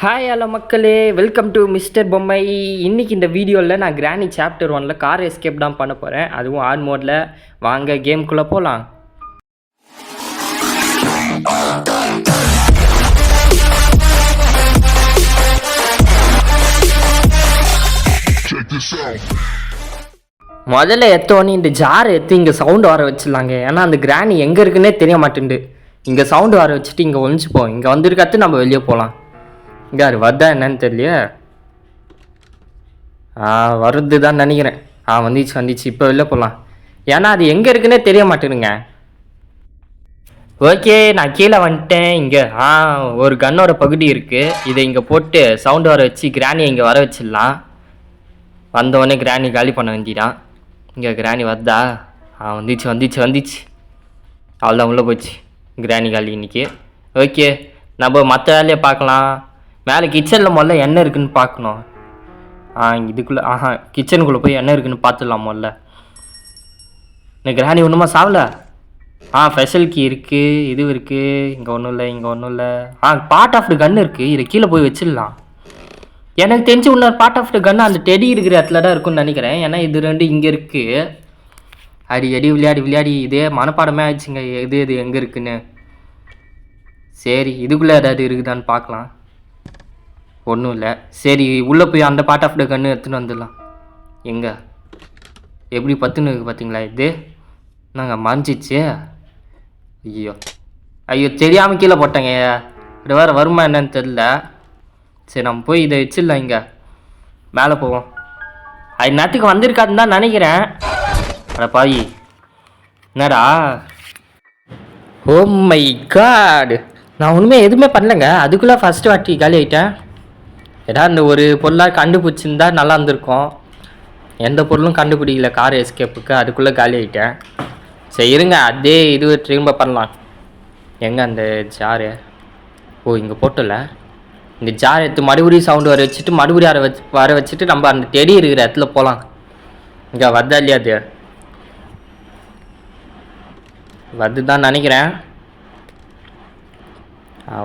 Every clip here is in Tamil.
ஹாய் ஹலோ மக்களே, வெல்கம் டு மிஸ்டர் பொம்மை. இன்றைக்கி இந்த வீடியோவில் நான் கிராணி சாப்டர் 1 கார் எஸ்கேப் தான் பண்ண போகிறேன், அதுவும் ஆன் மோடில். வாங்க கேம்குள்ளே போகலாம். முதல்ல எத்தோன்னு இந்த ஜார் எடுத்து இங்கே சவுண்டு வர வச்சிடலாங்க. ஏன்னா அந்த கிராணி எங்கே இருக்குன்னே தெரிய மாட்டேங்குது. இங்கே சவுண்டு வர வச்சுட்டு இங்கே ஒழிச்சுப்போம். இங்கே வந்துருக்காத்து நம்ம வெளியே போகலாம். இங்கே வருதா என்னன்னு தெரியலையே. வருது தான் நினைக்கிறேன். வந்துச்சு. இப்போ வெளில போகலாம். ஏன்னா அது எங்கே இருக்குன்னே தெரிய மாட்டேனுங்க. ஓகே, நான் கீழே வந்துட்டேன். இங்கே ஒரு கன்னோட பகுதி இருக்குது. இதை இங்கே போட்டு சவுண்டு வர வச்சு கிராணியை இங்கே வர வச்சிடலாம். வந்தவொடனே கிராணி காலி பண்ண வேண்டியதான். இங்கே கிராணி வருதா? வந்துச்சு. அவ்வளோதான், உள்ளே போச்சு கிராணி காலி இன்னைக்கு. ஓகே, நம்ம மற்ற வேலையை பார்க்கலாம். மேலே கிச்சனில் முதல்ல என்ன இருக்குதுன்னு பார்க்கணும். இதுக்குள்ளே கிச்சனுக்குள்ளே போய் என்ன இருக்குதுன்னு பார்த்துடலாம் முதல்ல. இந்த கிராணி ஒன்றுமா சாவல. ஸ்பெஷல் கீ இருக்குது, இது இருக்குது. இங்கே ஒன்றும் இல்லை. பார்ட் ஆஃப் த கன் இருக்குது. இதை கீழே போய் வச்சிடலாம். எனக்கு தெரிஞ்சு இன்னொரு பார்ட் ஆஃப் த கன் அந்த டெடி இருக்கிற இடத்துல தான் இருக்குன்னு நினைக்கிறேன். ஏன்னா இது ரெண்டு இங்கே இருக்குது. அடி விளையாடி இதே மனப்பாடமே ஆயிடுச்சுங்க, எது எங்கே இருக்குன்னு. சரி, இதுக்குள்ளே ஏதாவது இருக்குதான்னு பார்க்கலாம். ஒன்றும் இல்லை. சரி, உள்ளே போய் அந்த பார்ட் ஆஃப் த கன்று எடுத்துன்னு வந்துடலாம். எங்கே எப்படி பத்துன்னு இருக்குது பார்த்தீங்களா? இது நாங்கள் மறைஞ்சிச்சு. ஐயோ தெரியாமல் கீழே போட்டேங்க. இது வேறு வருமா என்னன்னு தெரில. சரி, நம்ம போய் இதை வச்சிடலாம். இங்கே மேலே போவோம். அது நேரத்துக்கு வந்திருக்காதுன்னு தான் நினைக்கிறேன். பாய் என்னடா? ஓ மை காட், நான் ஒன்றுமே எதுவுமே பண்ணலைங்க. அதுக்குள்ளே ஃபஸ்ட்டு வாட்டி காலி ஆகிட்டேன். ஏதாவது இந்த ஒரு பொருளாக கண்டுபிடிச்சிருந்தா நல்லா இருந்திருக்கும். எந்த பொருளும் கண்டுபிடிக்கல கார் எஸ்கேப்புக்கு. அதுக்குள்ளே காலி ஆகிட்டேன். சரி இருங்க, அதே இது திரும்ப பண்ணலாம். எங்கே அந்த ஜாரு? இங்கே போட்டல. இந்த ஜார் எடுத்து மறுபடியும் சவுண்டு வர வச்சுட்டு மறுபடியும் வர வச்சுட்டு நம்ம அந்த டெடி இருக்கிற இடத்துல போகலாம். இங்கே வந்தா இல்லையா? அது வந்து தான் நினைக்கிறேன்.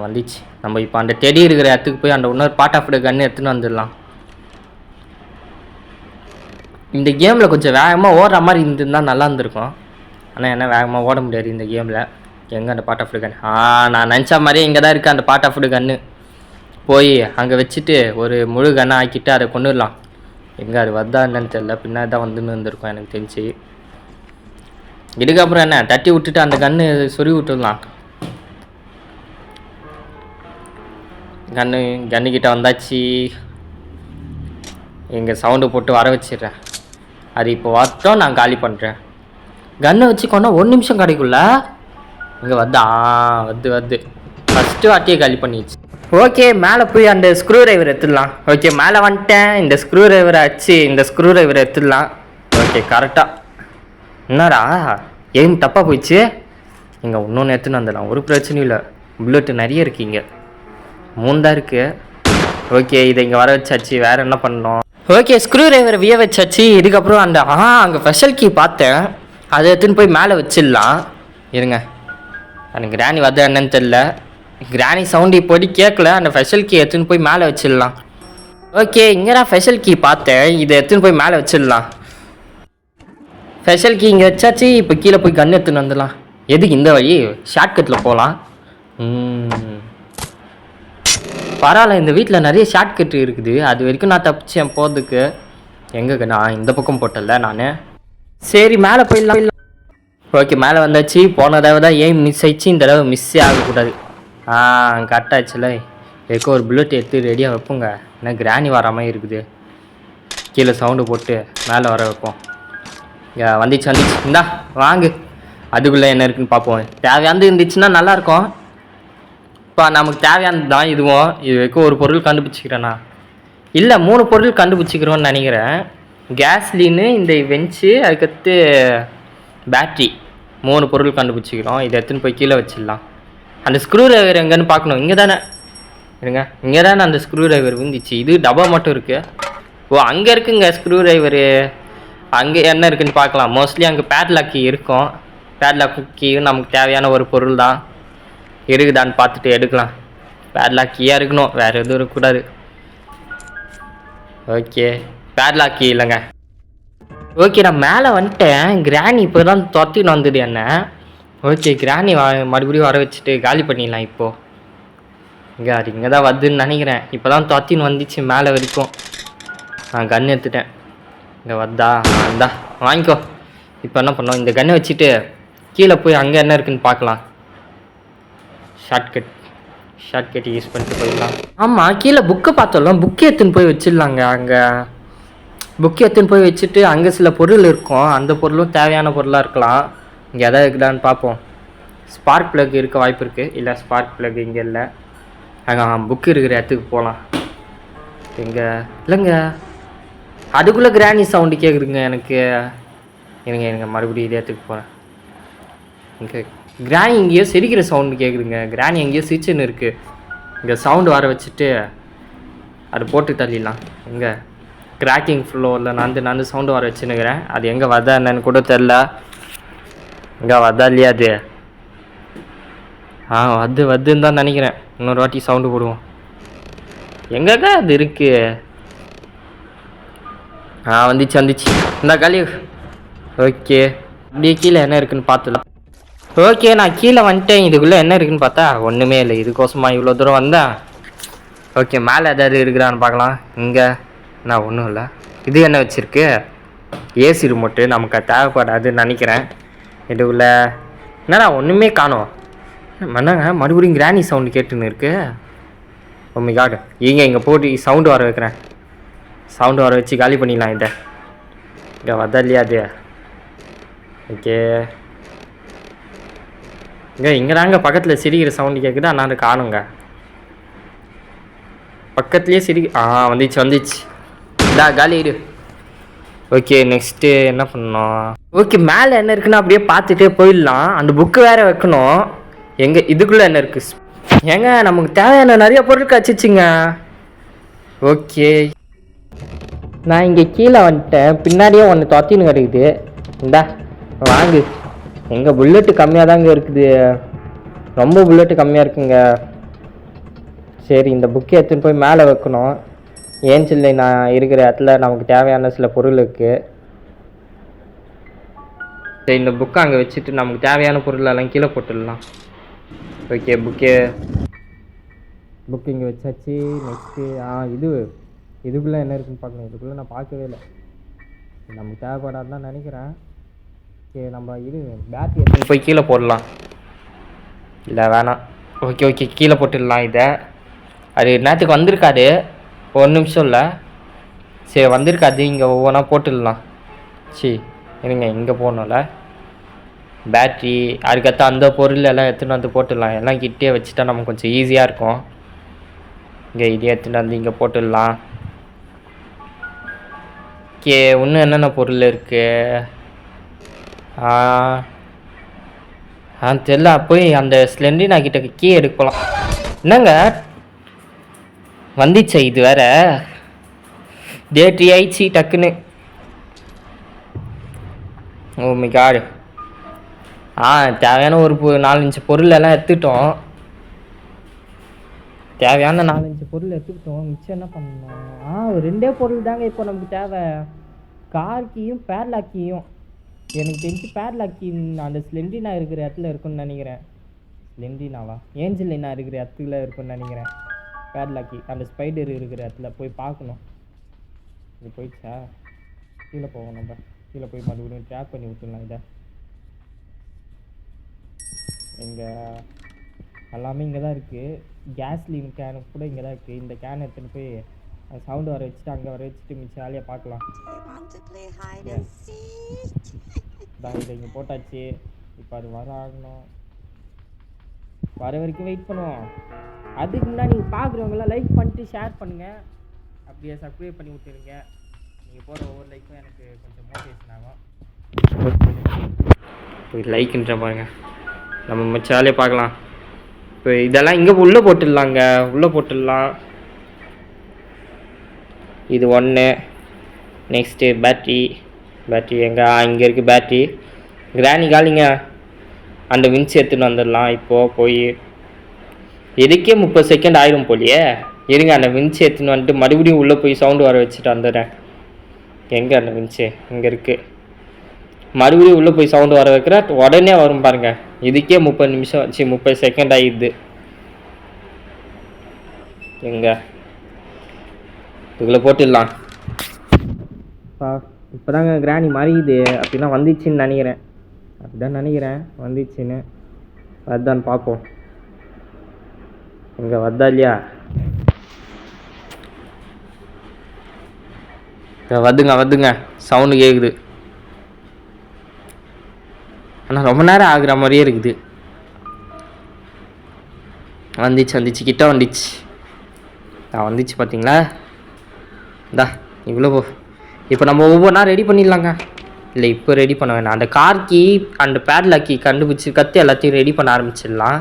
வந்துச்சு. நம்ம இப்போ அந்த டெடி இருக்கிற இடத்துக்கு போய் அந்த இன்னொரு பார்ட் ஆஃப் த கன்று எடுத்துன்னு வந்துடலாம். இந்த கேமில் கொஞ்சம் வேகமாக ஓடுற மாதிரி இருந்திருந்தால் நல்லா இருந்திருக்கும். ஆனால் என்ன வேகமாக ஓட முடியாது இந்த கேமில். எங்கே அந்த பார்ட் ஆஃப் த கன்? நான் நினச்ச மாதிரியே இங்கே தான் இருக்குது அந்த பார்ட் ஆஃப் த கன்று. போய் அங்கே வச்சுட்டு ஒரு முழு கன்னை ஆக்கிட்டு அதை கொண்டுடலாம். எங்கே அது வந்தா என்னன்னு தெரியல. பின்னாடி தான் வந்துன்னு இருந்திருக்கும் எனக்கு தெரிஞ்சு. இதுக்கப்புறம் என்ன, தட்டி விட்டுட்டு அந்த கன்று சொருவி விட்டுடலாம். கன்னுக்கிட்ட வந்தாச்சு. இங்கே சவுண்டு போட்டு வர வச்சிடுறேன். அது இப்போ வரட்டும், நான் காலி பண்ணுறேன். கன்னை வச்சுக்கோன்னா 1 நிமிஷம் கிடைக்குள்ள. இங்கே வந்து ஃபஸ்ட்டு வாட்டியே காலி பண்ணிடுச்சு. ஓகே, மேலே போய் அந்த ஸ்க்ரூ டிரைவர் எடுத்துடலாம். ஓகே, மேலே வந்துட்டேன். இந்த ஸ்க்ரூ டிரைவரை வச்சு இந்த ஸ்க்ரூ டிரைவரை எடுத்துடலாம். ஓகே, கரெக்டாக. என்னடா எய்ம் தப்பாக போயிடுச்சு. இங்கே இன்னொன்று எடுத்துன்னு வந்துடலாம். ஒரு பிரச்சனையும் இல்லை. புல்லட்டு நிறைய இருக்குது. இங்கே 3 தான் இருக்குது. ஓகே, இதை இங்கே வர வச்சாச்சு. வேறு என்ன பண்ணணும்? ஓகே, ஸ்க்ரூ டிரைவரை விய வச்சாச்சு. இதுக்கப்புறம் அந்த அங்கே ஸ்பெஷல் கீ பார்த்தேன். அதை எடுத்துன்னு போய் மேலே வச்சிடலாம். இருங்க, எனக்கு கிராணி வந்தா என்னன்னு தெரில. கிராணி சவுண்டு இப்போடி கேட்கல. அந்த ஸ்பெஷல் கீ எடுத்துன்னு போய் மேலே வச்சிடலாம். ஓகே, இங்கே தான் ஸ்பெஷல் கீ பார்த்தேன். இதை எடுத்துன்னு போய் மேலே வச்சிடலாம். ஸ்பெஷல் கீ இங்கே வச்சாச்சு. இப்போ கீழே போய் கன் எடுத்துன்னு வந்துடலாம். எதுக்கு இந்த வழி? ஷார்ட்கட்டில் போகலாம். பரவாயில்ல, இந்த வீட்டில் நிறைய ஷார்ட்கட் இருக்குது. அது வரைக்கும் நான் தப்பிச்சேன் போகிறதுக்கு. எங்கே நான் இந்த பக்கம் போட்டல நான். சரி, மேலே போயிடலாம். ஓகே, மேலே வந்தாச்சு. போன தடவை தான் மிஸ் ஆயிடுச்சு. இந்த தடவை மிஸ்ஸே ஆகக்கூடாது. கரெக்டாகிடுச்சுல. எதுக்கோ ஒரு புல்லட் எடுத்து ரெடியாக வைப்போங்க. ஏன்னா கிராணி வர மாதிரி இருக்குது. கீழே சவுண்டு போட்டு மேலே வர வைப்போம். வந்துச்சு. இந்தா வாங்கு. அதுக்குள்ளே என்ன இருக்குதுன்னு பார்ப்போம். தேவையானது இருந்துச்சுன்னா நல்லாயிருக்கும். இப்போ நமக்கு தேவையானது தான் இதுவும். இது வரைக்கும் ஒரு பொருள் கண்டுபிடிச்சிக்கிறேண்ணா. இல்லை, 3 பொருள் கண்டுபிடிச்சிக்கிறோன்னு நினைக்கிறேன். கேஸ்லின்னு, இந்த வெஞ்சு, அதுக்கடுத்து பேட்ரி. 3 பொருள் கண்டுபிடிச்சிக்கிறோம். இதை எடுத்துன்னு போய் கீழே வச்சிடலாம். அந்த ஸ்க்ரூ டிரைவர் எங்கேன்னு பார்க்கணும். இங்கே தானே இருங்க. இங்கே தானே அந்த ஸ்க்ரூ டிரைவர் விழுந்துச்சு. இது டப்பா மட்டும் இருக்குது. அங்கே இருக்குங்க ஸ்க்ரூ டிரைவரு. அங்கே என்ன இருக்குதுன்னு பார்க்கலாம். மோஸ்ட்லி அங்கே பேட்லாக் கீ இருக்கும். பேட்லாக் கீயும் நமக்கு தேவையான ஒரு பொருள் தான். இருக்குதான்னு பார்த்துட்டு எடுக்கலாம். பேட்லாக் கீயாக இருக்கணும், வேறு எதுவும் இருக்கக்கூடாது. ஓகே, பேட்லாக் கீ இல்லைங்க. ஓகே, நான் மேலே வந்துட்டேன். கிராணி இப்போ தான் துரத்தின்னு வந்தது என்ன. ஓகே, கிராணி மறுபடியும் வர வச்சுட்டு காலி பண்ணிடலாம் இப்போது. இங்கே அது இங்கே தான் வருதுன்னு நினைக்கிறேன். இப்போ தான் துரத்தின்னு வந்துச்சு மேலே வரைக்கும். நான் கன் எடுத்துட்டேன். இங்கே வந்தா வந்தா வாங்கிக்கோ. இப்போ என்ன பண்ணோம், இந்த கன்னை வச்சுட்டு கீழே போய் அங்கே என்ன இருக்குன்னு பார்க்கலாம். ஷார்ட்கட் யூஸ் பண்ணிட்டு போயிடலாம். ஆமாம், கீழே புக்கை பார்த்தோம்ல, புக்கை எடுத்துன்னு போய் வச்சிடலாங்க. அங்கே புக்கை எடுத்துன்னு போய் வச்சுட்டு அங்கே சில பொருள் இருக்கும். அந்த பொருளும் தேவையான பொருளாக இருக்கலாம். இங்கே எதாவது இருக்குதான்னு பார்ப்போம். ஸ்பார்க் ப்ளக் இருக்க வாய்ப்பு இருக்குது. இல்லை, ஸ்பார்க் ப்ளக் இங்கே இல்லை. அங்கே புக்கு இருக்கிற இடத்துக்கு போகலாம். எங்கே இல்லைங்க, அதுக்குள்ளே கிராணி சவுண்டு கேட்குதுங்க எனக்கு. எனக்கு மறுபடியும் இதே இடத்துக்கு போகிறேன். இங்கே கிராணி எங்கேயோ சிரிக்கிற சவுண்டு கேட்குதுங்க. கிராணி எங்கேயோ சிரிச்சுன்னு இருக்குது. இங்கே சவுண்டு வர வச்சுட்டு அது போட்டு தள்ளிடலாம். எங்கே கிராக்கிங் ஃப்ளோரில் நான் சவுண்டு வர வச்சுன்னுக்கிறேன். அது எங்கே வதா என்னன்னு கூட தெரில. இங்கே வதா இல்லையா அது? வதுன்னு தான் நினைக்கிறேன். இன்னொரு வாட்டி சவுண்டு போடுவோம். எங்கக்கா அது இருக்குது? வந்துச்சு இந்த காலி. ஓகே, அப்படியே கீழே என்ன இருக்குன்னு பார்த்துலாம். ஓகே, நான் கீழே வந்துட்டேன். இதுக்குள்ளே என்ன இருக்குன்னு பார்த்தா ஒன்றுமே இல்லை. இதுக்கோசமா இவ்வளோ தூரம் வந்தேன். ஓகே, மேலே எதாவது இருக்கிறான்னு பார்க்கலாம். இங்கே நான் ஒன்றும் இல்லை. இது என்ன வச்சுருக்கு? AC remote. நமக்கு தேவைப்படாதுன்னு நினைக்கிறேன். இதுக்குள்ளே என்னடா ஒன்றுமே காணோம். என்னங்க மறுபடியும் கிராணி சவுண்டு கேட்டுன்னு இருக்கு. Oh my god. இங்கே போட்டு சவுண்டு வர வைக்கிறேன். சவுண்டு வர வச்சு காலி பண்ணிடலாம். இங்கே வதா இல்லையா அது? ஓகே, இங்கே தாங்க பக்கத்தில் சிரிக்கிற சவுண்டு கேட்குது. ஆனால் காணுங்க. பக்கத்துலேயே வந்துச்சு. காலி இரு. ஓகே, நெக்ஸ்ட்டு என்ன பண்ணணும்? ஓகே, மேலே என்ன இருக்குன்னு அப்படியே பார்த்துட்டே போயிடலாம். அந்த புக்கு வேறு வைக்கணும். எங்கே இதுக்குள்ளே என்ன இருக்குது? ஏங்க நமக்கு தேவையான நிறைய பொருள் கிடச்சிச்சிங்க. ஓகே, நான் இங்கே கீழே வந்துட்டேன். பின்னாடியே ஒன்று தொத்தின்னு கிடைக்குது. வாங்கு. எங்கள் புல்லட்டு கம்மியாக தாங்க இருக்குது. ரொம்ப புல்லட்டு கம்மியாக இருக்குங்க. சரி, இந்த புக்கை எடுத்துன்னு போய் மேலே வைக்கணும். ஏஞ்சல் நான் இருக்கிற இடத்துல நமக்கு தேவையான சில பொருள் இருக்குது. சரி, இந்த புக்கை அங்கே வச்சுட்டு நமக்கு தேவையான பொருளெல்லாம் கீழே போட்டுடலாம். ஓகே, புக்கு இங்கே வச்சாச்சு. நெக்ஸ்ட்டு இதுக்குள்ளே என்ன இருக்குன்னு பார்க்கணும். இதுக்குள்ளே நான் பார்க்கவே இல்லை. நமக்கு தேவைப்படாதுன்னு நினைக்கிறேன். ஓகே, நம்ம பேட்டரி எடுத்துன்னு போய் கீழே போடலாம். இல்லை வேணாம். ஓகே, கீழே போட்டுடலாம். அது நேற்றுக்கு வந்திருக்காது. ஒரு நிமிஷம் இல்லை. சரி, வந்திருக்காது. இங்கே ஒவ்வொன்றா போட்டுடலாம். இருங்க, இங்கே போடணும்ல பேட்ரி. அதுக்கடுத்து அந்த பொருள் எல்லாம் எடுத்துகிட்டு வந்து போட்டுடலாம். எல்லாம் கிட்டே வச்சுட்டா நமக்கு கொஞ்சம் ஈஸியாக இருக்கும். இங்கே இதே எடுத்துகிட்டு வந்து இங்கே போட்டுடலாம். ஓகே, இன்னும் என்னென்ன பொருள் இருக்குது? தெரியல. போய் அந்த ஸ்லெண்டினா கிட்ட கீ எடுக்கலாம். என்னங்க வந்துச்சா? இது வேற டேட்ரி ஆயிடுச்சு டக்குன்னு. Oh my god. தேவையான ஒரு 4-5 பொருள் எல்லாம் எடுத்துட்டோம். தேவையான 4-5 பொருள் எடுத்துக்கிட்டோம். மிச்சம் என்ன பண்ணணும்? ஒரு 2 பொருள் தாங்க இப்போ நமக்கு தேவை. கார் கீயும் பேட்லாக் கீயும். எனக்கு தெரிஞ்சு பேட்லாக் கீ அந்த ஸ்லெண்டினா இருக்கிற இடத்துல இருக்குன்னு நினைக்கிறேன். ஸ்லெண்டினாவா? ஏஞ்சலினா இருக்கிற இடத்துல இருக்குன்னு நினைக்கிறேன். பேட்லாக் கீ அந்த ஸ்பைடர் இருக்கிற இடத்துல போய் பார்க்கணும். இது போயிடுச்சா? கீழே போவோம். நம்ம கீழே போய் மறுபடியும் ட்ராப் பண்ணி விட்டுடலாம். எல்லாமே இங்கே தான் இருக்குது. கேஸ்லின் கேனு கூட இங்கே தான் இருக்குது. இந்த கேன் எடுத்துகிட்டு போய் சவுண்டு வர வச்சுட்டு அங்கே வர வச்சுட்டு மிச்சம் வேலையாக பார்க்கலாம். இதை இங்கே போட்டாச்சு. இப்போ அது ஆகணும். வர வரைக்கும் வெயிட் பண்ணுவோம். அதுக்கு முன்னாடி நீங்கள் பார்க்குறவங்களாம் லைக் பண்ணிட்டு ஷேர் பண்ணுங்கள். அப்படியே சப்ஸ்கிரைப் பண்ணி விட்டுருங்க. நீங்கள் போகிற ஒவ்வொரு லைக்கும் எனக்கு கொஞ்சம் மோட்டிவேஷன் ஆகும். இப்போ லைக்குன்ற பாருங்க. நம்ம மிச்ச வேலையை பார்க்கலாம். இப்போ இதெல்லாம் இங்கே உள்ளே போட்டுடலாங்க. உள்ளே போட்டுடலாம். இது 1. நெக்ஸ்ட்டு பேட்ரி எங்கே? இங்கே இருக்குது பேட்ரி. கிராணி காலிங்க. அந்த வின்ஸ் எடுத்துன்னு வந்துடலாம். இப்போது போய் இதுக்கே 30 செகண்ட் ஆயிரும் போலியே. இருங்க, அந்த வின்ச்சு எடுத்துன்னு வந்துட்டு மறுபடியும் உள்ளே போய் சவுண்டு வர வச்சுட்டு வந்துடுறேன். எங்கே அந்த வின்ச்சு? இங்கே இருக்குது. மறுபடியும் உள்ளே போய் சவுண்டு வர வைக்கிற உடனே வரும் பாருங்க. இதுக்கே 30 நிமிஷம் ஆச்சு, 30 செகண்ட் ஆகிடுது. எங்க இதுக்குள்ளே போட்டுடலாம். இப்போதாங்க கிராணி மாறியுது. அப்படின்னா வந்துச்சுன்னு நினைக்கிறேன். அப்படிதான் நினைக்கிறேன் வந்துச்சுன்னு. அதுதான் பார்ப்போம். இங்கே வந்தா இல்லையா? வந்துங்க சவுண்டு கேட்குது. ஆனால் ரொம்ப நேரம் ஆகுற மாதிரியே இருக்குது. வந்துச்சு கிட்ட வந்துச்சு. வந்துச்சு பார்த்தீங்களா? இந்தா இவ்வளோ. இப்போ நம்ம ஒவ்வொன்றா ரெடி பண்ணிடலாங்க. இல்லை, இப்போ ரெடி பண்ண வேணாம். அந்த கார் கீ அந்த பேட்லாக் கீ கண்டுபிடிச்சி எல்லாத்தையும் ரெடி பண்ண ஆரம்பிச்சிடலாம்.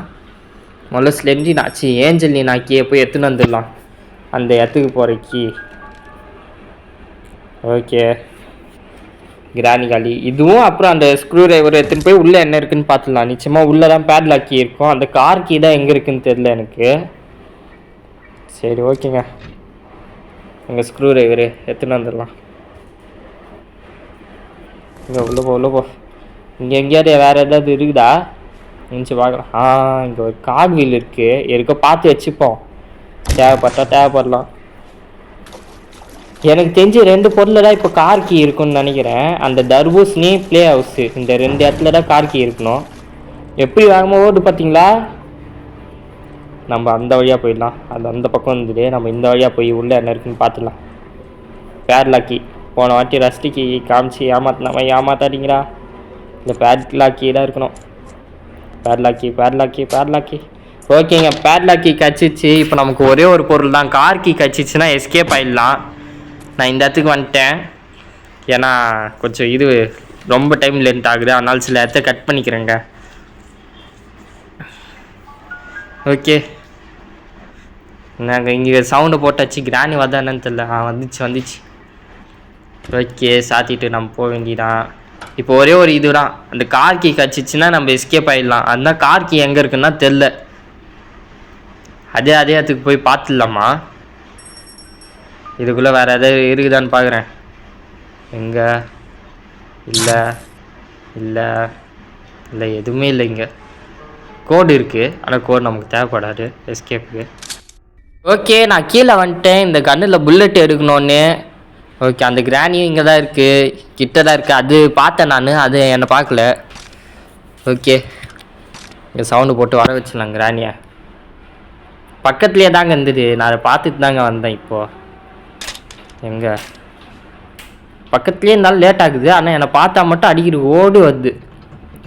முதல்ல ஸ்லெண்டின் ஆச்சு ஏஞ்சலின் ஆக்கியே போய் எடுத்துன்னு வந்துடலாம். அந்த இடத்துக்கு போகிற கீ. ஓகே, கிராணி காலி. இதுவும் அப்புறம் அந்த ஸ்க்ரூ டிரைவர் எடுத்துன்னு போய் உள்ளே என்ன இருக்குன்னு பார்த்துடலாம். நிச்சயமாக உள்ளே தான் பேட்லாக் கீ இருக்கும். அந்த கார் கீ தான் எங்கே இருக்குன்னு தெரில எனக்கு. சரி, ஓகேங்க. எங்கள் ஸ்க்ரூ டிரைவரு எடுத்துன்னு வந்துடலாம். இங்கே உள்ள போ. இங்கே எங்கேயாவது வேறு ஏதாவது இருக்குதா நினச்சி பார்க்கலாம். இங்கே ஒரு கார் வீல் இருக்குது. இருக்க பார்த்து வச்சுப்போம். தேவைப்படலாம். எனக்கு தெரிஞ்சு 2 பொருளில் தான் இப்போ கார் கீ இருக்குன்னு நினைக்கிறேன். அந்த தர்பூசணி ப்ளே ஹவுஸு, இந்த 2 இடத்துல தான் கார் கீ இருக்கணும். எப்படி வேகமாக ஓடு பார்த்தீங்களா? நம்ம அந்த வழியாக போயிடலாம். அது அந்த பக்கம் இருந்தது. நம்ம இந்த வழியாக போய் உள்ளே என்ன இருக்குன்னு பார்த்துடலாம். பேட்லாக் கீ போன வாட்டி ரஸ்டி கீ காமிச்சு ஏமாத்தாதீங்களா? இந்த பேட்லாக் கீ தான் இருக்கணும். Padlock key. ஓகேங்க, பேட்லாக் கீ கச்சிச்சு. இப்போ நமக்கு ஒரே ஒரு பொருள் தான். கார் கீ கச்சிச்சுன்னா எஸ்கேப் ஆகிடலாம். நான் இந்த இடத்துக்கு வந்துட்டேன். ஏன்னா கொஞ்சம் இது ரொம்ப டைம் லென்த் ஆகுது. அதனால சில இடத்த கட் பண்ணிக்கிறேங்க. ஓகே, நாங்கள் இங்கே சவுண்டு போட்டாச்சு. கிராணி வந்தானு தெரியல. வந்துச்சு. ஓகே, சாத்திட்டு நம்ம போக வேண்டியதான். இப்போ ஒரே ஒரு இதுதான். அந்த கார் கீ கச்சிச்சுன்னா நம்ம எஸ்கேப் ஆகிடலாம். அதுதான் கார் கீ எங்கே இருக்குன்னா தெரில. அதே இடத்துக்கு போய் பார்த்துடலாமா? இதுக்குள்ளே வேறு எதாவது இருக்குதான்னு பார்க்குறேன். எங்கே? இல்லை, எதுவுமே இல்லை. இங்கே கோடு இருக்குது. ஆனால் கோடு நமக்கு தேவைப்படாது எஸ்கேப்புக்கு. ஓகே, நான் கீழே வந்துட்டேன். இந்த கன்னில் புல்லட் எடுக்கணுன்னு. ஓகே, அந்த கிராணியும் இங்கே தான் இருக்குது, கிட்ட தான் இருக்குது. அது பார்த்தேன் நான், அது என்னை பார்க்கல. ஓகே, இங்கே சவுண்டு போட்டு வர வச்சிடலாம் கிராணியை. பக்கத்துலேயே தாங்க இருந்தது. நான் அதை பார்த்துட்டு தாங்க வந்தேன். இப்போது எங்கே பக்கத்துலேயே இருந்தாலும் லேட் ஆகுது. ஆனால் என்னை பார்த்தா மட்டும் அடிக்கிற ஓடு வருது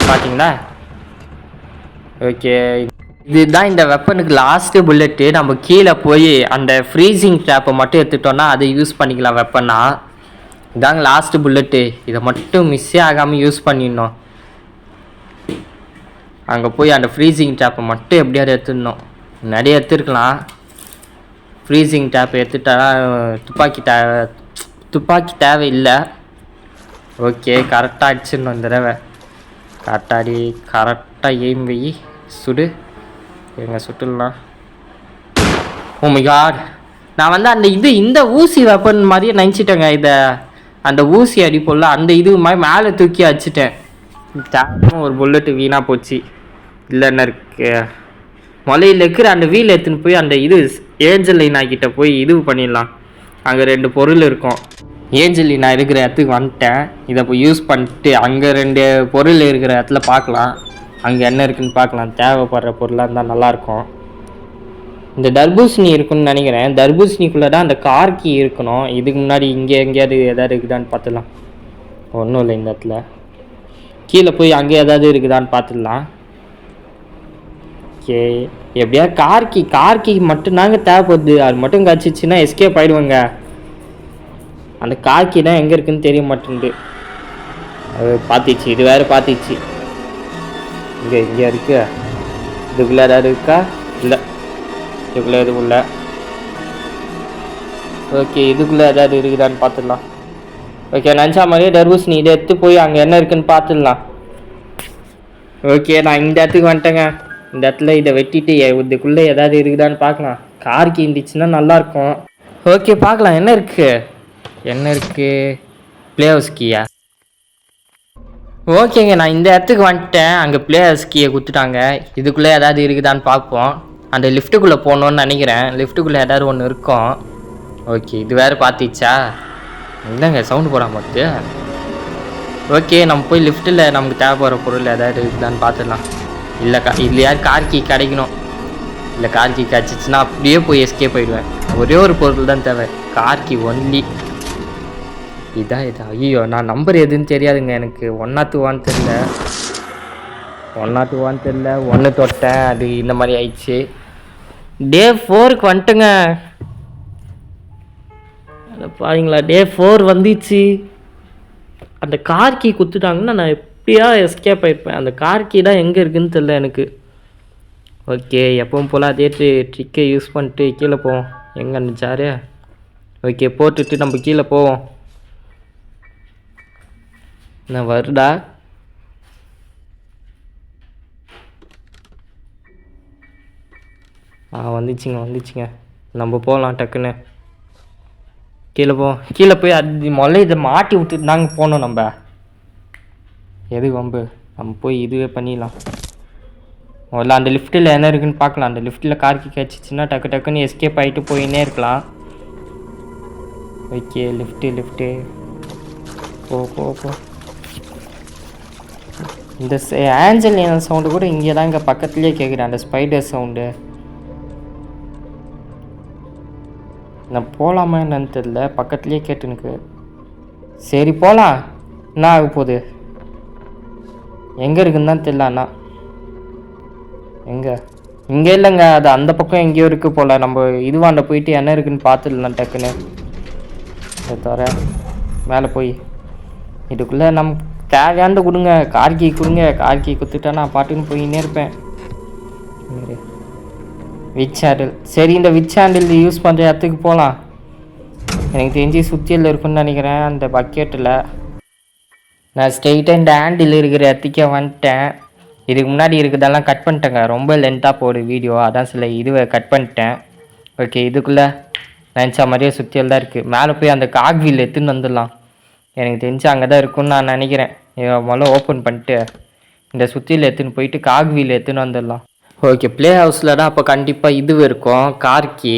பார்த்தீங்களா? ஓகே, இதுதான் இந்த வெப்பனுக்கு லாஸ்ட்டு புல்லட்டு. நம்ம கீழே போய் அந்த ஃப்ரீசிங் ட்ராப்பை மட்டும் எடுத்துட்டோன்னா அதை யூஸ் பண்ணிக்கலாம் வெப்பனா. இதாங்க லாஸ்ட்டு புல்லட்டு. இதை மட்டும் மிஸ்ஸே ஆகாமல் யூஸ் பண்ணிடணும். அங்கே போய் அந்த ஃப்ரீசிங் ட்ராப்பை மட்டும் எப்படியாவது எடுத்துடணும். நிறைய எடுத்துருக்கலாம். ஃப்ரீசிங் டேப்பை எடுத்துட்டா துப்பாக்கி தேவையில்லை. ஓகே, கரெக்டாக அடிச்சிடணும் இந்த தடவை. கரெக்டாக எய்ம் வை, சுடு. எங்க சுட்டுலாம். ஓ மை காட், நான் அந்த இந்த ஊசி வெப்பன் மாதிரியே நினச்சிட்டேங்க. அந்த ஊசி அடிப்போல்ல, அந்த இது மாதிரி மேலே தூக்கி அடிச்சிட்டேன். ஒரு புல்லட்டு வீணாக போச்சு. இல்லை என்ன இருக்கு, மலையில் இருக்கிற அந்த வீல் எடுத்துன்னு போய் அந்த ஏஞ்சலினா கிட்ட போய் பண்ணிடலாம். அங்கே 2 பொருள் இருக்கும். ஏஞ்சலினா இருக்கிற இடத்துக்கு வந்துட்டேன். இதை போய் யூஸ் பண்ணிட்டு அங்கே 2 பொருள் இருக்கிற இடத்துல பார்க்கலாம். அங்கே என்ன இருக்குன்னு பார்க்கலாம். தேவைப்படுற பொருளாக இருந்தால் நல்லாயிருக்கும். இந்த தர்பூசணி இருக்குன்னு நினைக்கிறேன். தர்பூசணிக்குள்ளே தான் அந்த கார் கீ இருக்கணும். இதுக்கு முன்னாடி இங்கே எங்கேயாவது எதாவது இருக்குதான்னு பார்த்துடலாம். ஒன்றும் இல்லை, இந்த இடத்துல கீழே போய் அங்கே ஏதாவது இருக்குதான்னு பார்த்துடலாம். ஓகே, எப்படியா கார் கீ மட்டும்தாங்க தேவைப்படுது. அது மட்டும் கிடச்சிச்சின்னா எஸ்கேப் ஆகிடுவாங்க. அந்த கார் கீ தான் எங்கே இருக்குன்னு தெரிய மாட்டேங்குது. அது பார்த்துச்சு, இது வேறு பார்த்துச்சு. இங்கே இருக்கு. இதுக்குள்ளே ஏதாவது இருக்கா? இல்லை, இதுக்குள்ளே எதுவும் இல்லை. ஓகே, இதுக்குள்ளே ஏதாவது இருக்குதான்னு பார்த்துடலாம். ஓகே, நினச்சா மாதிரியே தர்பூசணி இதை எடுத்து போய் அங்கே என்ன இருக்குன்னு பார்த்துடலாம். ஓகே, நான் இந்த இடத்துக்கு வந்துட்டேங்க. இந்த இடத்துல இதை வெட்டிட்டு இதுக்குள்ளே ஏதாவது இருக்குதான்னு பார்க்கலாம். கார் கீ இருந்துச்சுன்னா நல்லாயிருக்கும். ஓகே பார்க்கலாம் என்ன இருக்குது. ப்ளே ஹவுஸ் கீயா? ஓகேங்க, நான் இந்த இடத்துக்கு வந்துட்டேன். அங்கே ப்ளே ஹவுஸ் கீயை கொடுத்துட்டாங்க. இதுக்குள்ளே ஏதாவது இருக்குதான்னு பார்ப்போம். அந்த லிஃப்ட்டுக்குள்ளே போகணுன்னு நினைக்கிறேன். லிஃப்ட்டுக்குள்ளே ஏதாவது ஒன்று இருக்கும். ஓகே, இது வேறு பார்த்துச்சா? இல்லைங்க, சவுண்டு போடாமல் பார்த்து. ஓகே, நம்ம போய் லிஃப்ட்டில் நமக்கு தேவைப்படுற பொருள் ஏதாவது இருக்குதான்னு பார்த்துடலாம். இல்லைக்கா, இதில் யார் கார் கீ கிடைக்கணும். இல்லை, கார் கீ கிடச்சிச்சின்னா அப்படியே போய் எஸ்கேப் போயிடுவேன். ஒரே ஒரு பொருள் தான் தேவை, கார் கீ ஒன்லி. இதான் ஐயோ, நான் நம்பர் எதுன்னு தெரியாதுங்க எனக்கு. 101 தெரியல, 101 தெரியல. 1 தொட்டேன், அது இந்த மாதிரி ஆயிடுச்சு. டே 4க்கு வந்துட்டுங்க. பாருங்களா, டே 4 வந்துச்சு. அந்த கார் கீ கொடுத்துட்டாங்கன்னா நான் எப்படியா எஸ்கேப் ஆகிருப்பேன். அந்த கார் கீ தான் எங்கே இருக்குதுன்னு தெரியல எனக்கு. ஓகே, எப்பவும் போல் அதே ட்ரிக்கை யூஸ் பண்ணிட்டு கீழே போவோம். எங்கே இருந்துச்சாரு? ஓகே, போட்டுட்டு நம்ம கீழே போவோம். நான் வருடா. வந்துச்சுங்க. நம்ம போகலாம் டக்குன்னு. கீழே போய் அது முதல்ல இதை மாட்டி விட்டுட்டு நாங்கள் போனோம். நம்ம எது வம்பு, நம்ம போய் இதுவே பண்ணிடலாம். முதல்ல அந்த லிஃப்ட்டில் என்ன இருக்குன்னு பார்க்கலாம். அந்த லிஃப்ட்டில் கார்க்கு கிடச்சிச்சின்னா டக்குன்னு எஸ்கேப் ஆகிட்டு போயின்னே இருக்கலாம். ஓகே, லிஃப்ட்டு போ. இந்த ஆஞ்சல் சவுண்டு கூட இங்கே தான் இங்கே பக்கத்துலேயே கேட்குறேன், அந்த ஸ்பைடர் சவுண்டு. நான் போகலாமா என்னன்னு தெரியல, பக்கத்துலேயே கேட்டுனுக்கு. சரி போகலாம். என்ன ஆக போகுது? எங்கே இருக்குன்னு தான் தெரியல. அண்ணா இங்கே இல்லைங்க, அது அந்த பக்கம் எங்கேயோ இருக்குது போல். நம்ம இதுவாண்ட போயிட்டு என்ன இருக்குன்னு பார்த்துடலாம் டக்குன்னு. தவிர மேலே போய் இதுக்குள்ளே நம்ம தேவையானது கொடுங்க. கார் கீ கொடுத்துட்டா நான் பாட்டுன்னு போயின்னே இருப்பேன். விச் ஹேண்டில், சரி இந்த விச் ஹேண்டில் யூஸ் பண்ணுற இடத்துக்கு போகலாம். எனக்கு தெரிஞ்சு சுத்தியில் இருக்குன்னு நினைக்கிறேன், அந்த பக்கெட்டில். நான் ஸ்ட்ரெயிட்டாக இந்த ஹேண்டில் இருக்கிற இடத்துக்கே வந்துட்டேன். இதுக்கு முன்னாடி இருக்கிறதெல்லாம் கட் பண்ணிட்டேங்க, ரொம்ப லென்த்தாக போடு வீடியோ, அதான் சில இதுவை கட் பண்ணிட்டேன். ஓகே, இதுக்குள்ளே நினச்சா மாதிரியே சுத்தியில் தான் இருக்குது. மேலே போய் அந்த காக்வீல் எடுத்துன்னு வந்துடலாம். எனக்கு தெரிஞ்சு அங்கே தான் இருக்குன்னு நான் நினைக்கிறேன். முதல்ல ஓப்பன் பண்ணிட்டு இந்த சுத்தியில் எடுத்துன்னு போயிட்டு காக்வீல் எடுத்துன்னு வந்துடலாம். ஓகே, ப்ளே ஹவுஸில் தான் அப்போ கண்டிப்பாக இது இருக்கும், கார் கீ.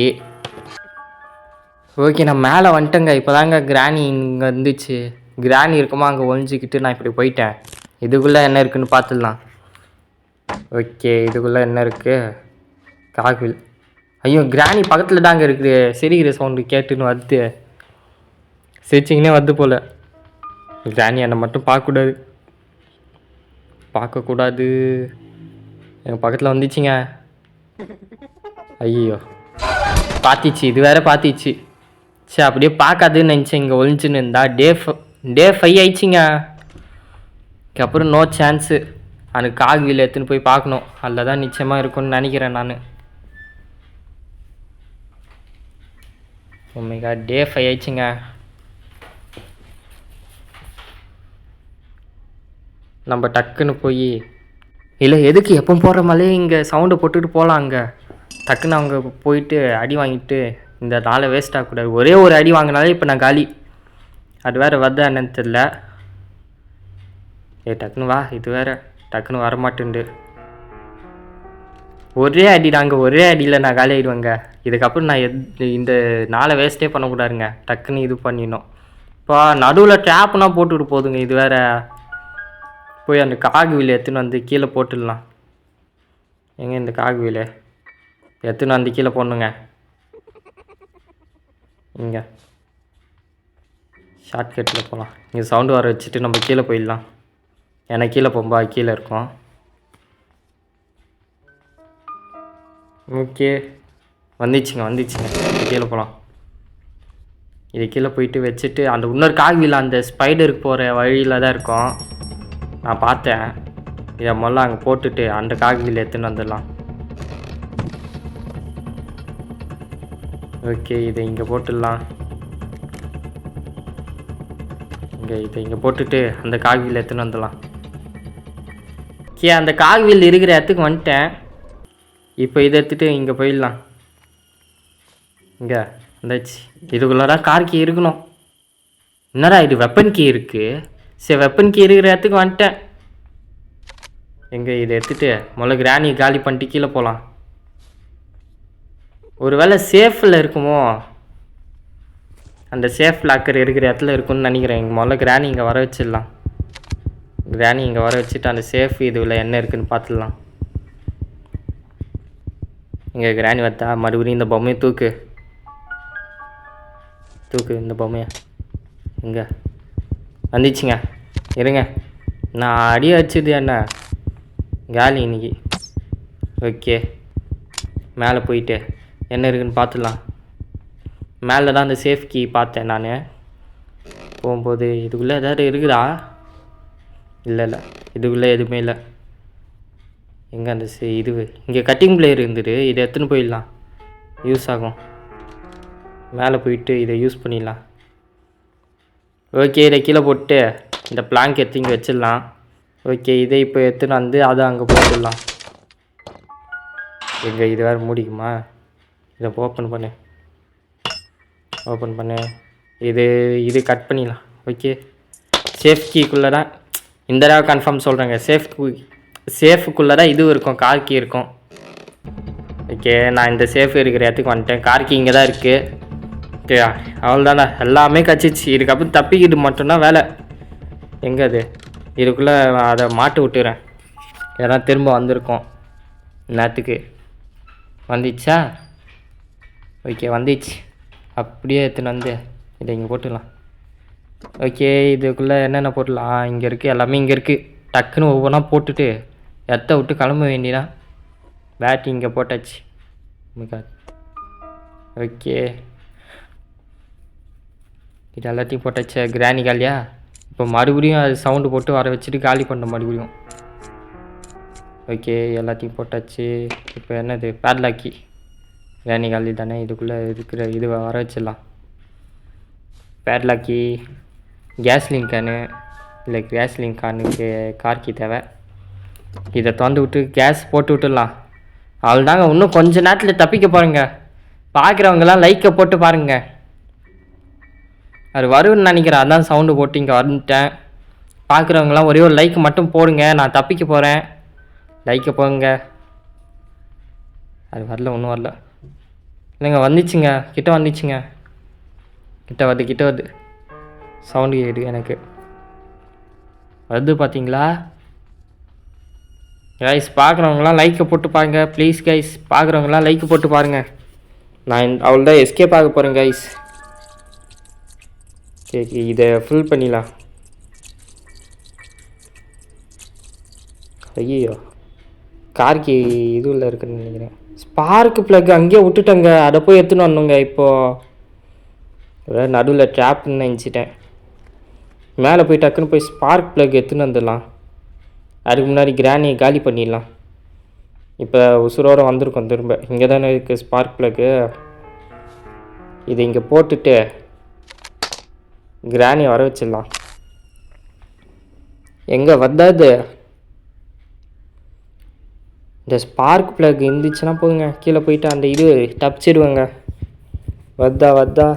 ஓகே, நான் மேலே வந்துட்டேங்க. இப்போ தாங்க கிராணி இங்கே இருந்துச்சு. கிராணி இருக்குமா அங்கே ஒழிஞ்சிக்கிட்டு நான் இப்படி போயிட்டேன். இதுக்குள்ளே என்ன இருக்குதுன்னு பார்த்துடலாம். ஓகே, இதுக்குள்ளே என்ன இருக்குது? காக்வீல். ஐயோ, கிராணி பக்கத்தில் தாங்க இருக்குது. சிரிக்கிற சவுண்டு கேட்டுன்னு வருது, சிரிச்சிங்கன்னே வருது போல். கிராணி என்னை மட்டும் பார்க்கக்கூடாது. எங்கள் பக்கத்தில் வந்துச்சுங்க. ஐயோ, பார்த்திச்சு, இது வேறு பார்த்திச்சு. சரி, அப்படியே பார்க்காதுன்னு நினச்சேன். இங்கே ஒழிஞ்சுன்னு இருந்தா டே 5 ஆயிடுச்சிங்க. அப்புறம் நோ சான்ஸு. அந்த காக்வீல் எடுத்துன்னு போய் பார்க்கணும், அதில் தான் நிச்சயமாக இருக்கும்னு நினைக்கிறேன் நான். ஓமேகா, டே 5 ஆயிடுச்சுங்க. நம்ம டக்குன்னு போய் இல்லை எதுக்கு எப்போ போகிற மாதிரியே இங்கே சவுண்டை போட்டுட்டு போகலாம். அங்கே டக்குன்னு அவங்க போயிட்டு அடி வாங்கிட்டு இந்த நாளை வேஸ்ட் ஆகக்கூடாது. ஒரே ஒரு அடி வாங்கினாலே இப்போ நான் காலி. அது வேறு வருதா என்னன்னு தெரில. டக்குன்னு வா, இது வேறு டக்குன்னு வரமாட்டேன்டு. ஒரே அடியில் நான் காலி ஆகிடுவேங்க. இதுக்கப்புறம் நான் இந்த நாளை வேஸ்ட்டே பண்ணக்கூடாதுங்க. டக்குன்னு இது பண்ணிடணும். இப்போ நடுவில் ட்ராப்னா போட்டுவிட்டு போதுங்க. இது வேறு போய் அந்த காக்வீல் எடுத்துன்னு வந்து கீழே போட்டுடலாம். எங்கே இந்த காக்வீல் எடுத்துன்னு வந்து கீழே போடணுங்க. இங்கே ஷார்ட்கட்டில் போகலாம். இங்கே சவுண்டு வர வச்சுட்டு நம்ம கீழே போயிடலாம். ஏன்னா கீழே போகும்பா கீழே இருக்கும். ஓகே, வந்துச்சுங்க. கீழே போகலாம். இது கீழே போயிட்டு வச்சுட்டு அந்த இன்னொரு காக்வீல் அந்த ஸ்பைடருக்கு போகிற வழியில் தான் இருக்கும். நான் பார்த்தேன். இதை முதல்ல அங்கே போட்டுட்டு அந்த காக்வீல் எடுத்துன்னு வந்துடலாம். ஓகே, இதை இங்கே போட்டுடலாம். இதை போட்டுட்டு அந்த காக்வீல் எடுத்துன்னு வந்துடலாம். ஓகே, அந்த காக்வீல் இருக்கிற இடத்துக்கு வந்துட்டேன். இப்போ இதை எடுத்துகிட்டு இங்கே போயிடலாம். இங்கே வந்தாச்சு. இதுக்குள்ளே கார் கீ இருக்கணும். என்னடா இது வெப்பன் கீ இருக்குது. சரி வெப்பன் கீ இருக்கிற இடத்துக்கு வந்துட்டேன். எங்கே இதை எடுத்துகிட்டு முதல்ல கிராணி காலி பண்ணிட்டு கீழே போகலாம். ஒரு வேளை சேஃபில் இருக்குமோ, அந்த சேஃப் லாக்கர் இருக்கிற இடத்துல இருக்குன்னு நினைக்கிறேன். இங்கே முதல்ல கிராணி இங்கே வர வச்சிடலாம். கிராணி இங்கே வர வச்சுட்டு அந்த சேஃப் இதுவில் என்ன இருக்குதுன்னு பார்த்துடலாம். இங்கே கிராணி வந்தா மறுபடியும் இந்த பொம்மையை தூக்கு இந்த பொம்மையை. இங்கே வந்துச்சுங்க. இருங்க, நான் அடி வச்சது என்ன காலி இன்னைக்கு. ஓகே, மேலே போயிட்டு என்ன இருக்குதுன்னு பார்த்துடலாம். மேலே தான் அந்த சேஃப் கீ பார்த்தேன் நான் போகும்போது. இதுக்குள்ளே ஏதாவது இருக்குதா? இல்லை, இதுக்குள்ளே எதுவுமே இல்லை. எங்கே அந்த இது இங்கே கட்டிங் பிளேயர் இருந்துட்டு இதை எடுத்துன்னு போயிடலாம், யூஸ் ஆகும். மேலே போயிட்டு இதை யூஸ் பண்ணிடலாம். ஓகே, இதை கீழே போட்டு இந்த பிளாங்க் எடுத்து இங்கே வச்சிடலாம். ஓகே, இதை இப்போ எடுத்துன்னு வந்து அதை அங்கே போட்டுடலாம். எங்கே இது வேறு மூடிக்குமா? இதை ஓப்பன் பண்ணு. இது கட் பண்ணிடலாம். ஓகே, சேஃப் கீக்குள்ளே தான் இந்த தடவை கன்ஃபார்ம் சொல்கிறேங்க. சேஃபுக்குள்ளே தான் இது இருக்கும், கார் கீ இருக்கும். ஓகே, நான் இந்த சேஃப் இருக்கிற இடத்துக்கு வந்துட்டேன். கார் கீ இங்கே தான் இருக்குது. ஓகே, அவ்வளோதானே, எல்லாமே கச்சிச்சு. இதுக்கப்புறம் தப்பிக்கிட்டு மட்டும்தான் வேலை. எங்கே அது? இதுக்குள்ளே அதை மாட்டு விட்டுறேன். ஏன்னா திரும்ப வந்திருக்கோம் நேரத்துக்கு. வந்துச்சா? ஓகே, வந்துச்சு. அப்படியே எடுத்துன்னு வந்து இதை இங்கே போட்டுடலாம். ஓகே, இதுக்குள்ளே என்னென்ன போட்டுடலாம்? இங்கே இருக்குது, எல்லாமே இங்கே இருக்குது. டக்குன்னு ஒவ்வொன்றா போட்டுட்டு எத்த விட்டு கிளம்ப வேண்டியதான். பேட் இங்கே போட்டாச்சு. ஓகே, இது எல்லாத்தையும் போட்டாச்சு. கிராணி காலியா? இப்போ மறுபடியும் அது சவுண்டு போட்டு வர வச்சுட்டு காலி பண்ண மறுபடியும். ஓகே, எல்லாத்தையும் போட்டாச்சு. இப்போ என்னது? பேட்லாக்கி. கிராணி காலி தானே, இதுக்குள்ளே இருக்கிற இது வர வச்சிடலாம். பேட்லாக்கி, கேஸ்லின் கேனு. இல்லை, கேஸ்லின் கானுக்கு கார்கி தேவை. இதை திறந்து விட்டு கேஸ் போட்டு விட்டுடலாம். அவ்வளோதாங்க, இன்னும் கொஞ்ச நேரத்தில் தப்பிக்க போகிறேங்க. பார்க்குறவங்களாம் லைக்கை போட்டு பாருங்க. அது வரும்னு நினைக்கிறேன், அதான் சவுண்டு போட்டு இங்கே வந்துட்டேன். பார்க்குறவங்களாம் ஒரே ஒரு லைக் மட்டும் போடுங்க, நான் தப்பிக்க போகிறேன். லைக்கை போடுங்க. அது வரல, ஒன்றும் வரல. இல்லைங்க, வந்துச்சுங்க, கிட்ட வந்துச்சுங்க. கிட்ட வருது. சவுண்டு கேடு எனக்கு வருது, பார்த்தீங்களா கைஸ்? பார்க்குறவங்களாம் லைக்கை போட்டு பாருங்க ப்ளீஸ் கைஸ். பார்க்குறவங்களாம் லைக்கு போட்டு பாருங்கள். நான் அவ்வளோதான் எஸ்கேப் ஆக போகிறேன் கைஸ். சரி, இதை ஃபில் பண்ணிடலாம். ஐயோ, கார்கி இதுவில் இருக்குன்னு நினைக்கிறேன். ஸ்பார்க்கு ப்ளக் அங்கேயே விட்டுட்டேங்க, அதை போய் எடுத்துன்னு வரணுங்க. இப்போது நடுவில் ட்ராப்னு நினச்சிட்டேன். மேலே போய் டக்குன்னு போய் ஸ்பார்க் ப்ளக் எடுத்துன்னு வந்துடலாம். அதுக்கு முன்னாடி கிராணியை காலி பண்ணிடலாம். இப்போ உசுரோடு வந்திருக்கோம் திரும்ப. இங்கே தானே இருக்குது ஸ்பார்க் ப்ளக்கு. இதை இங்கே போட்டுட்டு கிராணியை வர வச்சிடலாம். எங்கே வந்தாது? இந்த ஸ்பார்க் ப்ளக் இருந்துச்சுன்னா போதுங்க, கீழே போயிட்டு அந்த இது தப்பிச்சிடுவேங்க. வந்தா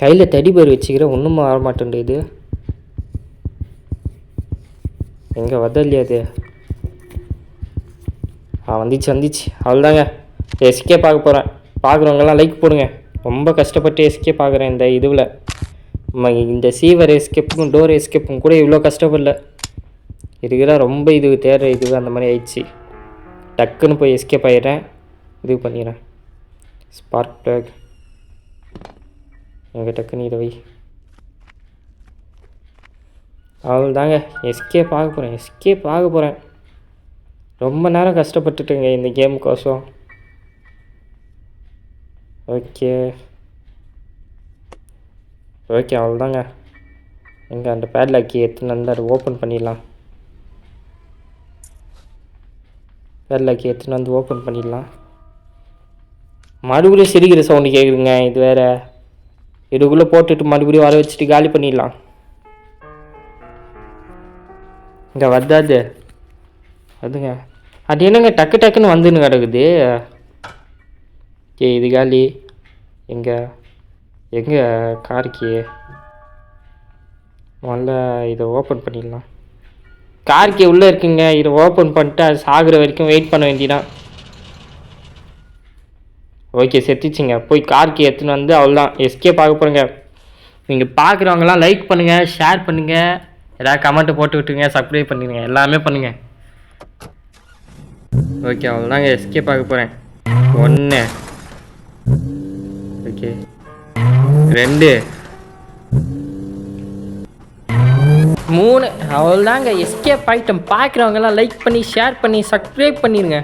கையில் தடி பேர் வச்சுக்கிறேன், ஒன்றும் வர மாட்டேன். இது எங்கே வந்த இல்லையா? அது வந்துச்சு. அவ்வளோதாங்க, எஸ்கேப் ஆக போகிறேன். பார்க்குறவங்கெல்லாம் லைக் போடுங்க. ரொம்ப கஷ்டப்பட்டு எஸ்கேப் ஆகுறேன் இந்த இதுவில். இந்த சீவர் எஸ்கேப்பும் டோர் எஸ்கேப்பும் கூட இவ்வளோ கஷ்டப்படல. இதுக்குதான் ரொம்ப இது தேடுற இது அந்த மாதிரி ஆயிடுச்சு. டக்குன்னு போய் எஸ்கேப் ஆகிடுறேன், இது பண்ணிடுறேன். ஸ்பார்க் ப்ளக் எங்கள் டக்குன்னு இதை வை. அவ்வளோதாங்க, எஸ்கேப் ஆக போகிறேன். ரொம்ப நேரம் கஷ்டப்பட்டுட்டுங்க இந்த கேமுக்கோசம். ஓகே, அவ்வளோதாங்க. எங்கே அந்த பேட்லாக்கி எடுத்துன்னு வந்து அதை ஓப்பன் பண்ணிடலாம். மறுபடியும் சிரிக்கிற சவுண்டு கேட்குதுங்க. இது வேறு. இதுக்குள்ளே போட்டுட்டு மறுபடியும் வர வச்சுட்டு காலி பண்ணிடலாம். இங்கே வந்தாது அதுங்க. அது என்னங்க டக்கு டக்குன்னு வந்துன்னு கிடக்குது. இது காலி. எங்கே கார்க்கு முதல்ல இதை ஓப்பன் பண்ணிடலாம். கார்க்கு உள்ளே இருக்குங்க. இதை ஓப்பன் பண்ணிட்டு அது சாகுற வரைக்கும் வெயிட் பண்ண வேண்டியதான். ஓகே செத்துச்சுங்க. போய் கார்க்கு எடுத்துன்னு வந்து அவ்வளோதான் எஸ்கே பார்க்க போகிறேங்க. நீங்கள் பார்க்குறவங்களாம் லைக் பண்ணுங்கள், ஷேர் பண்ணுங்கள், ஏதாவது கமெண்ட்டு போட்டு விட்டுருங்க, சப்ஸ்கிரைப் பண்ணிடுங்க, எல்லாமே பண்ணுங்கள். ஓகே அவ்வளோதாங்க எஸ்கே பார்க்க போகிறேன். 1 ஓகே 2 3 அவ்வளோதாங்க எஸ்கேப் ஆகிட்டோம். பார்க்குறவங்கலாம் லைக் பண்ணி ஷேர் பண்ணி சப்ஸ்கிரைப் பண்ணிடுங்க.